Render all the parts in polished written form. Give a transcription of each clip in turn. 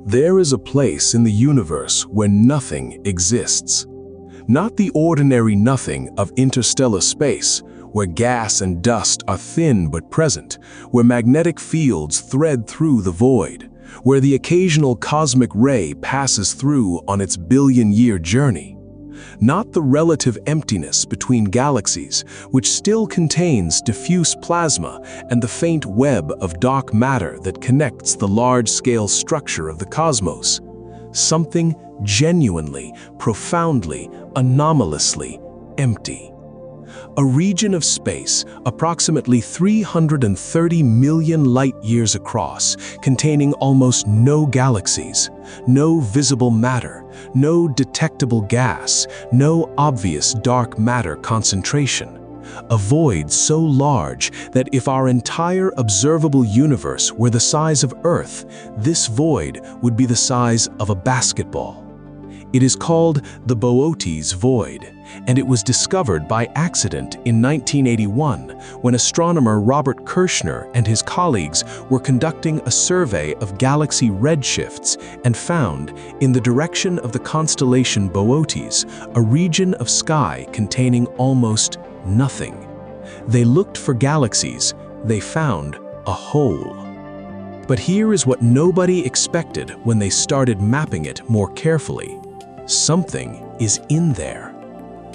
There is a place in the universe where nothing exists. Not the ordinary nothing of interstellar space, where gas and dust are thin but present, where magnetic fields thread through the void, where the occasional cosmic ray passes through on its billion-year journey. Not the relative emptiness between galaxies, which still contains diffuse plasma and the faint web of dark matter that connects the large-scale structure of the cosmos. Something genuinely, profoundly, anomalously empty. A region of space approximately 330 million light-years across, containing almost no galaxies, no visible matter, no detectable gas, no obvious dark matter concentration. A void so large that if our entire observable universe were the size of Earth, this void would be the size of a basketball. It is called the Boötes Void, and it was discovered by accident in 1981 when astronomer Robert Kirshner and his colleagues were conducting a survey of galaxy redshifts and found, in the direction of the constellation Boötes, a region of sky containing almost nothing. They looked for galaxies, they found a hole. But here is what nobody expected when they started mapping it more carefully. Something is in there.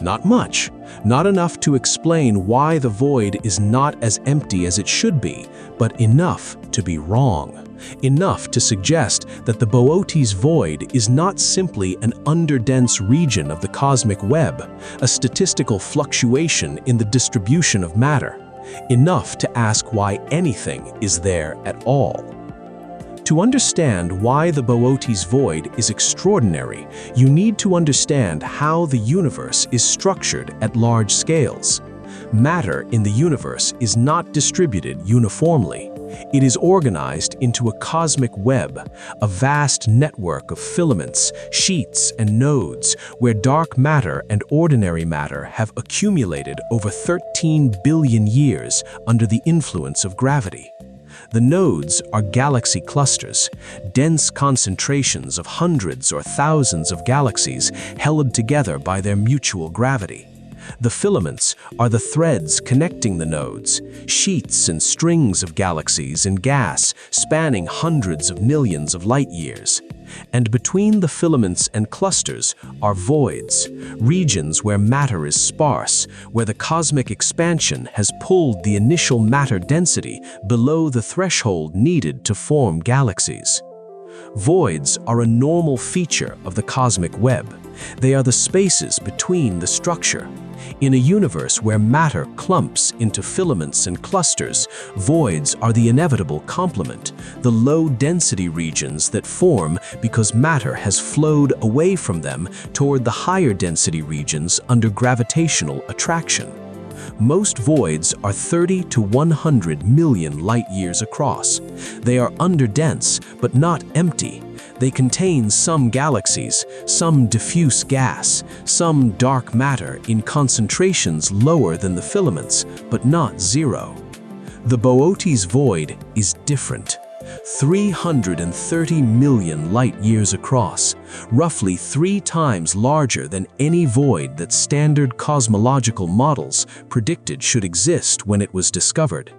Not much, not enough to explain why the void is not as empty as it should be, but enough to be wrong. Enough to suggest that the Boötes Void is not simply an underdense region of the cosmic web, a statistical fluctuation in the distribution of matter. Enough to ask why anything is there at all. To understand why the Boötes Void is extraordinary, you need to understand how the universe is structured at large scales. Matter in the universe is not distributed uniformly. It is organized into a cosmic web, a vast network of filaments, sheets, and nodes, where dark matter and ordinary matter have accumulated over 13 billion years under the influence of gravity. The nodes are galaxy clusters, dense concentrations of hundreds or thousands of galaxies held together by their mutual gravity. The filaments are the threads connecting the nodes, sheets and strings of galaxies in gas spanning hundreds of millions of light-years. And between the filaments and clusters are voids, regions where matter is sparse, where the cosmic expansion has pulled the initial matter density below the threshold needed to form galaxies. Voids are a normal feature of the cosmic web. They are the spaces between the structure. In a universe where matter clumps into filaments and clusters, voids are the inevitable complement, the low-density regions that form because matter has flowed away from them toward the higher-density regions under gravitational attraction. Most voids are 30 to 100 million light-years across. They are underdense, but not empty. They contain some galaxies, some diffuse gas, some dark matter in concentrations lower than the filaments, but not zero. The Boötes Void is different. 330 million light-years across, roughly 3 times larger than any void that standard cosmological models predicted should exist when it was discovered.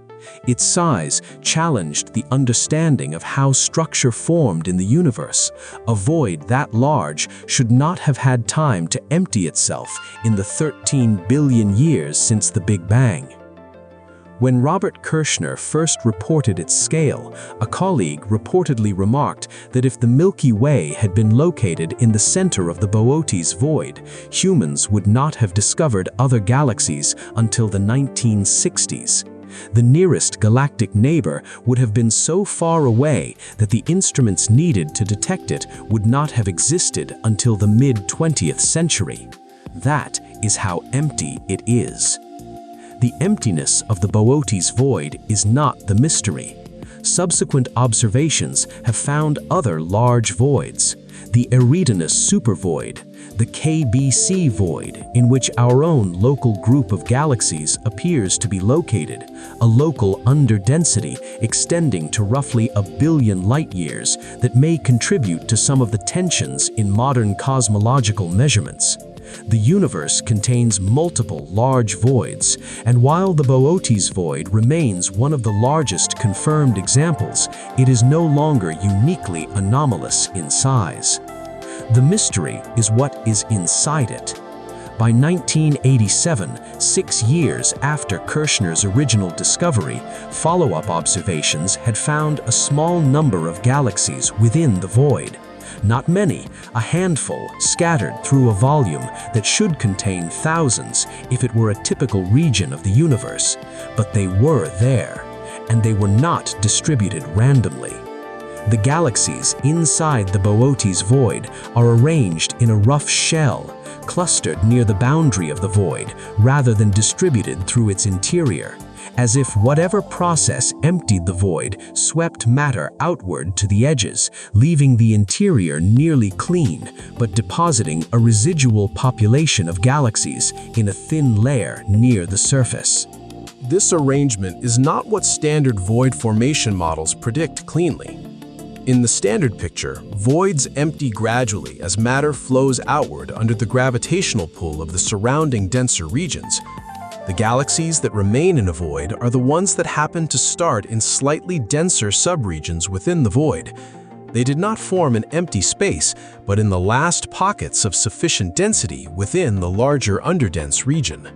Its size challenged the understanding of how structure formed in the universe. A void that large should not have had time to empty itself in the 13 billion years since the Big Bang. When Robert Kirshner first reported its scale, a colleague reportedly remarked that if the Milky Way had been located in the center of the Boötes Void, humans would not have discovered other galaxies until the 1960s. The nearest galactic neighbor would have been so far away that the instruments needed to detect it would not have existed until the mid-20th century. That is how empty it is. The emptiness of the Boötes Void is not the mystery. Subsequent observations have found other large voids. The Eridanus supervoid, the KBC void, in which our own local group of galaxies appears to be located, a local underdensity extending to roughly 1 billion light-years that may contribute to some of the tensions in modern cosmological measurements. The universe contains multiple large voids, and while the Boötes Void remains one of the largest confirmed examples, it is no longer uniquely anomalous in size. The mystery is what is inside it. By 1987, 6 years after Kirshner's original discovery, follow-up observations had found a small number of galaxies within the void. Not many, a handful scattered through a volume that should contain thousands if it were a typical region of the universe. But they were there, and they were not distributed randomly. The galaxies inside the Boötes Void are arranged in a rough shell, clustered near the boundary of the void rather than distributed through its interior, as if whatever process emptied the void swept matter outward to the edges, leaving the interior nearly clean, but depositing a residual population of galaxies in a thin layer near the surface. This arrangement is not what standard void formation models predict cleanly. In the standard picture, voids empty gradually as matter flows outward under the gravitational pull of the surrounding denser regions. The galaxies that remain in a void are the ones that happen to start in slightly denser subregions within the void. They did not form an empty space, but in the last pockets of sufficient density within the larger underdense region.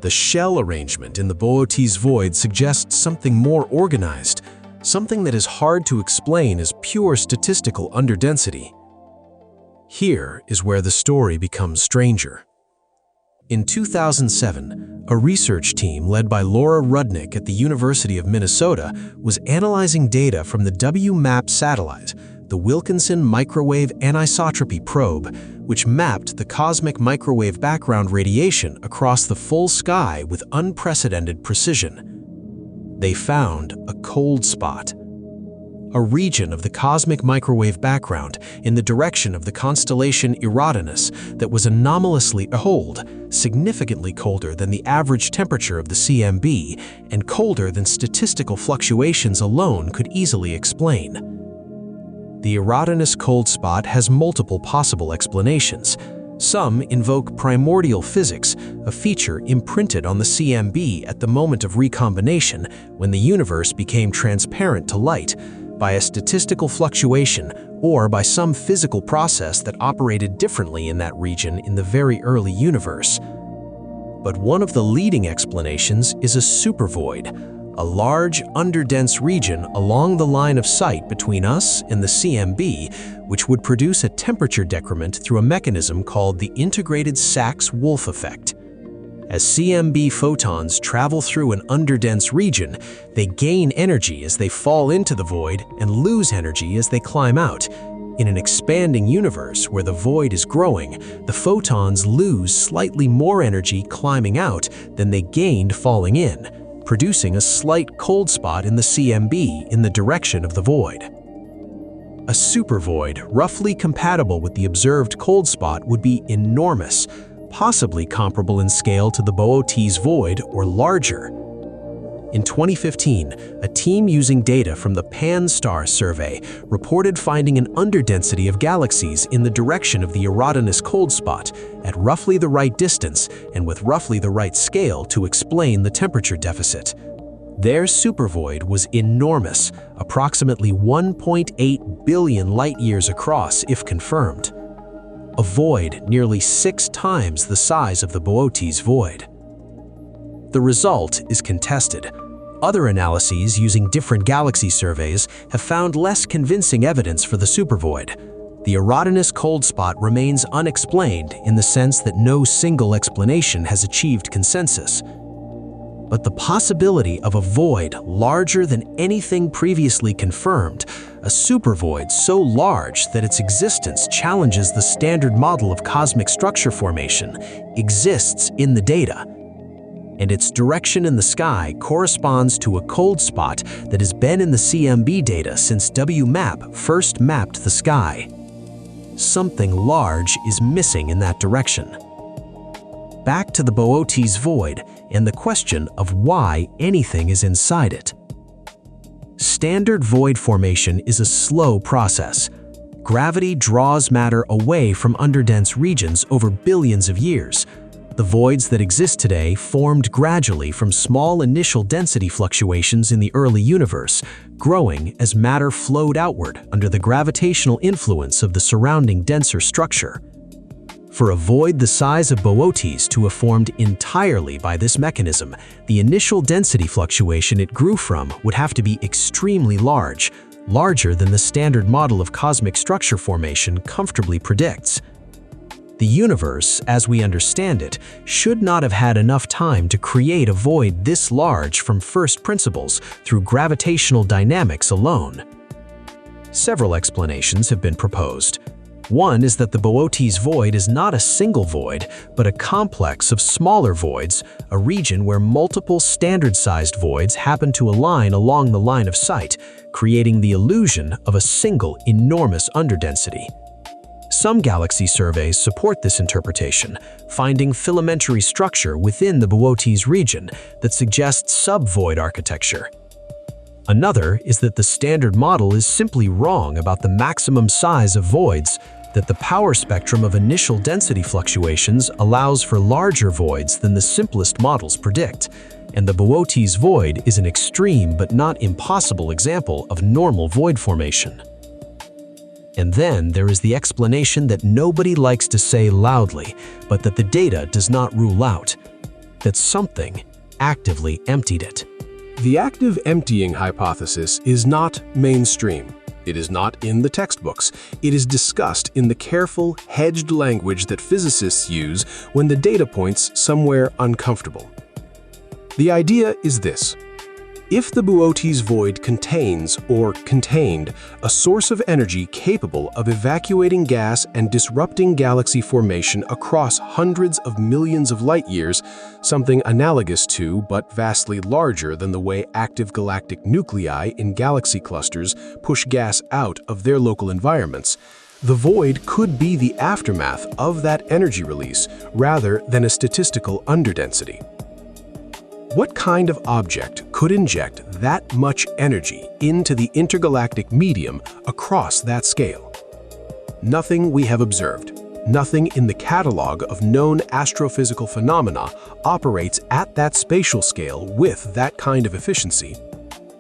The shell arrangement in the Boötes Void suggests something more organized, something that is hard to explain as pure statistical underdensity. Here is where the story becomes stranger. In 2007, a research team led by Laura Rudnick at the University of Minnesota was analyzing data from the WMAP satellite, the Wilkinson Microwave Anisotropy Probe, which mapped the cosmic microwave background radiation across the full sky with unprecedented precision. They found a cold spot, a region of the cosmic microwave background in the direction of the constellation Eridanus that was anomalously cold, significantly colder than the average temperature of the CMB, and colder than statistical fluctuations alone could easily explain. The Eridanus Cold Spot has multiple possible explanations. Some invoke primordial physics, a feature imprinted on the CMB at the moment of recombination when the universe became transparent to light, by a statistical fluctuation or by some physical process that operated differently in that region in the very early universe. But one of the leading explanations is a supervoid, a large, underdense region along the line of sight between us and the CMB, which would produce a temperature decrement through a mechanism called the integrated Sachs-Wolf effect. As CMB photons travel through an underdense region, they gain energy as they fall into the void and lose energy as they climb out. In an expanding universe where the void is growing, the photons lose slightly more energy climbing out than they gained falling in, producing a slight cold spot in the CMB in the direction of the void. A supervoid, roughly compatible with the observed cold spot, would be enormous, possibly comparable in scale to the Boötes Void or larger. In 2015, a team using data from the Pan-STAR survey reported finding an underdensity of galaxies in the direction of the Eridanus Cold Spot at roughly the right distance and with roughly the right scale to explain the temperature deficit. Their supervoid was enormous, approximately 1.8 billion light-years across if confirmed. A void nearly 6 times the size of the Boötes Void. The result is contested. Other analyses using different galaxy surveys have found less convincing evidence for the supervoid. The Eridanus Cold Spot remains unexplained in the sense that no single explanation has achieved consensus. But the possibility of a void larger than anything previously confirmed, a supervoid so large that its existence challenges the standard model of cosmic structure formation, exists in the data. And its direction in the sky corresponds to a cold spot that has been in the CMB data since WMAP first mapped the sky. Something large is missing in that direction. Back to the Boötes Void and the question of why anything is inside it. Standard void formation is a slow process. Gravity draws matter away from underdense regions over billions of years. The voids that exist today formed gradually from small initial density fluctuations in the early universe, growing as matter flowed outward under the gravitational influence of the surrounding denser structure. For a void the size of Boötes to have formed entirely by this mechanism, the initial density fluctuation it grew from would have to be extremely large, larger than the standard model of cosmic structure formation comfortably predicts. The universe, as we understand it, should not have had enough time to create a void this large from first principles through gravitational dynamics alone. Several explanations have been proposed. One is that the Boötes Void is not a single void, but a complex of smaller voids, a region where multiple standard-sized voids happen to align along the line of sight, creating the illusion of a single enormous underdensity. Some galaxy surveys support this interpretation, finding filamentary structure within the Boötes region that suggests sub-void architecture. Another is that the standard model is simply wrong about the maximum size of voids, that the power spectrum of initial density fluctuations allows for larger voids than the simplest models predict, and the Boötes Void is an extreme but not impossible example of normal void formation. And then there is the explanation that nobody likes to say loudly, but that the data does not rule out, that something actively emptied it. The active emptying hypothesis is not mainstream. It is not in the textbooks. It is discussed in the careful, hedged language that physicists use when the data point's somewhere uncomfortable. The idea is this. If the Boötes Void contains, or contained, a source of energy capable of evacuating gas and disrupting galaxy formation across hundreds of millions of light-years, something analogous to but vastly larger than the way active galactic nuclei in galaxy clusters push gas out of their local environments, the void could be the aftermath of that energy release rather than a statistical underdensity. What kind of object could inject that much energy into the intergalactic medium across that scale? Nothing we have observed, nothing in the catalog of known astrophysical phenomena operates at that spatial scale with that kind of efficiency.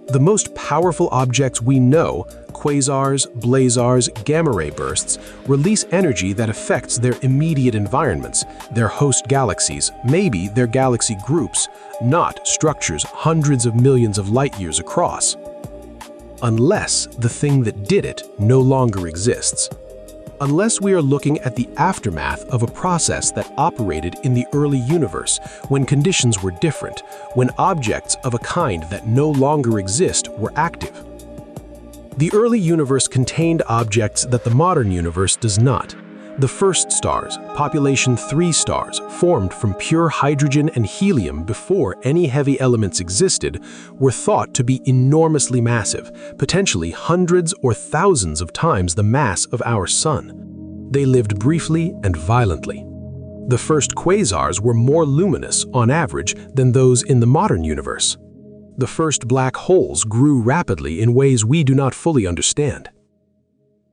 The most powerful objects we know, quasars, blazars, gamma-ray bursts, release energy that affects their immediate environments, their host galaxies, maybe their galaxy groups, not structures hundreds of millions of light-years across. Unless the thing that did it no longer exists. Unless we are looking at the aftermath of a process that operated in the early universe when conditions were different, when objects of a kind that no longer exist were active. The early universe contained objects that the modern universe does not. The first stars, population 3 stars, formed from pure hydrogen and helium before any heavy elements existed, were thought to be enormously massive, potentially hundreds or thousands of times the mass of our Sun. They lived briefly and violently. The first quasars were more luminous, on average, than those in the modern universe. The first black holes grew rapidly in ways we do not fully understand.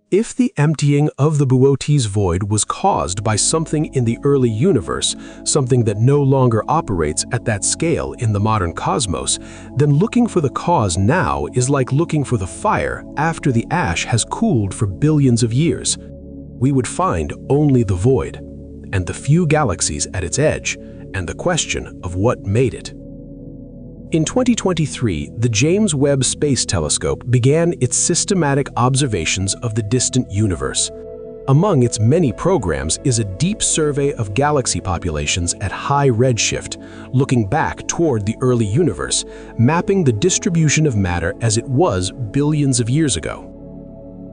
If the emptying of the Boötes Void was caused by something in the early universe, something that no longer operates at that scale in the modern cosmos, then looking for the cause now is like looking for the fire after the ash has cooled for billions of years. We would find only the void, and the few galaxies at its edge, and the question of what made it. In 2023, the James Webb Space Telescope began its systematic observations of the distant universe. Among its many programs is a deep survey of galaxy populations at high redshift, looking back toward the early universe, mapping the distribution of matter as it was billions of years ago.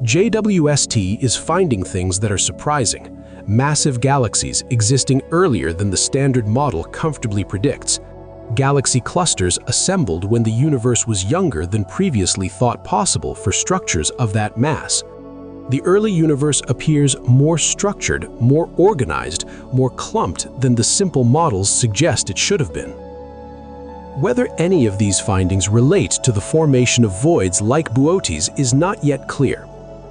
JWST is finding things that are surprising, massive galaxies existing earlier than the standard model comfortably predicts, galaxy clusters assembled when the universe was younger than previously thought possible for structures of that mass. The early universe appears more structured, more organized, more clumped than the simple models suggest it should have been. Whether any of these findings relate to the formation of voids like Boötes is not yet clear.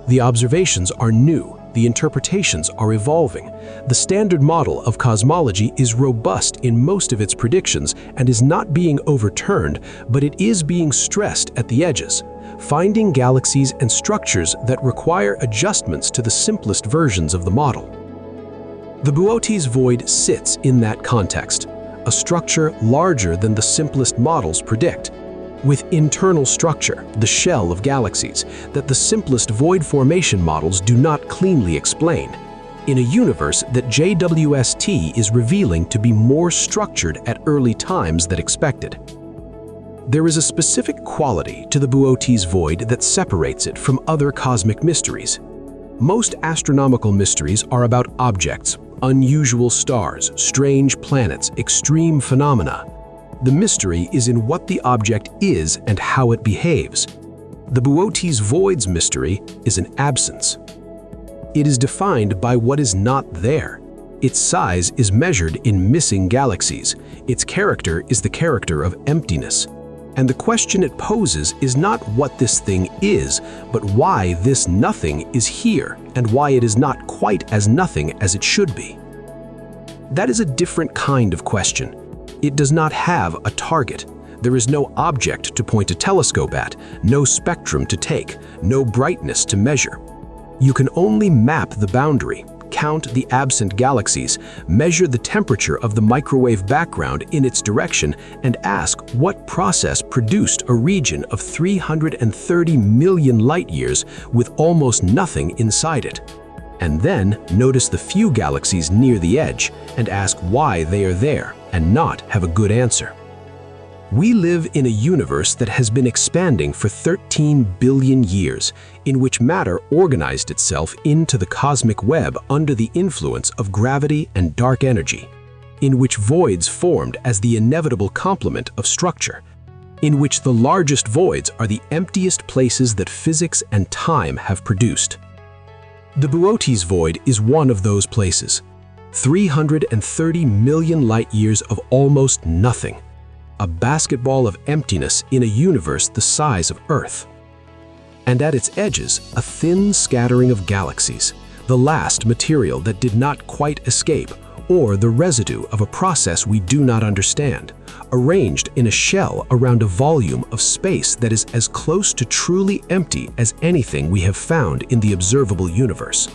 The observations are new, the interpretations are evolving. The standard model of cosmology is robust in most of its predictions and is not being overturned, but it is being stressed at the edges, finding galaxies and structures that require adjustments to the simplest versions of the model. The Boötes Void sits in that context, a structure larger than the simplest models predict, with internal structure, the shell of galaxies, that the simplest void formation models do not cleanly explain, in a universe that JWST is revealing to be more structured at early times than expected. There is a specific quality to the Boötes Void that separates it from other cosmic mysteries. Most astronomical mysteries are about objects, unusual stars, strange planets, extreme phenomena. The mystery is in what the object is and how it behaves. The Boötes Void's mystery is an absence. It is defined by what is not there. Its size is measured in missing galaxies. Its character is the character of emptiness. And the question it poses is not what this thing is, but why this nothing is here and why it is not quite as nothing as it should be. That is a different kind of question. It does not have a target. There is no object to point a telescope at, no spectrum to take, no brightness to measure. You can only map the boundary, count the absent galaxies, measure the temperature of the microwave background in its direction, and ask what process produced a region of 330 million light-years with almost nothing inside it. And then notice the few galaxies near the edge and ask why they are there and not have a good answer. We live in a universe that has been expanding for 13 billion years, in which matter organized itself into the cosmic web under the influence of gravity and dark energy, in which voids formed as the inevitable complement of structure, in which the largest voids are the emptiest places that physics and time have produced. The Boötes Void is one of those places. 330 million light-years of almost nothing. A basketball of emptiness in a universe the size of Earth. And at its edges, a thin scattering of galaxies, the last material that did not quite escape, or the residue of a process we do not understand, arranged in a shell around a volume of space that is as close to truly empty as anything we have found in the observable universe.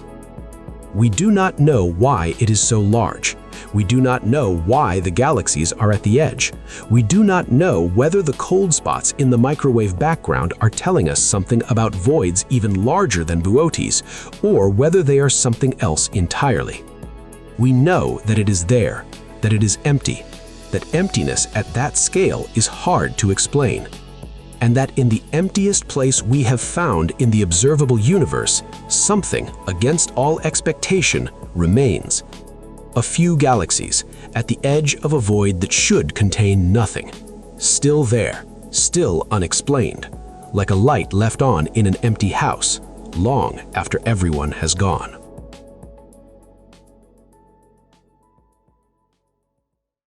We do not know why it is so large. We do not know why the galaxies are at the edge. We do not know whether the cold spots in the microwave background are telling us something about voids even larger than Boötes, or whether they are something else entirely. We know that it is there, that it is empty, that emptiness at that scale is hard to explain, and that in the emptiest place we have found in the observable universe, something, against all expectation, remains. A few galaxies, at the edge of a void that should contain nothing. Still there, still unexplained, like a light left on in an empty house, long after everyone has gone.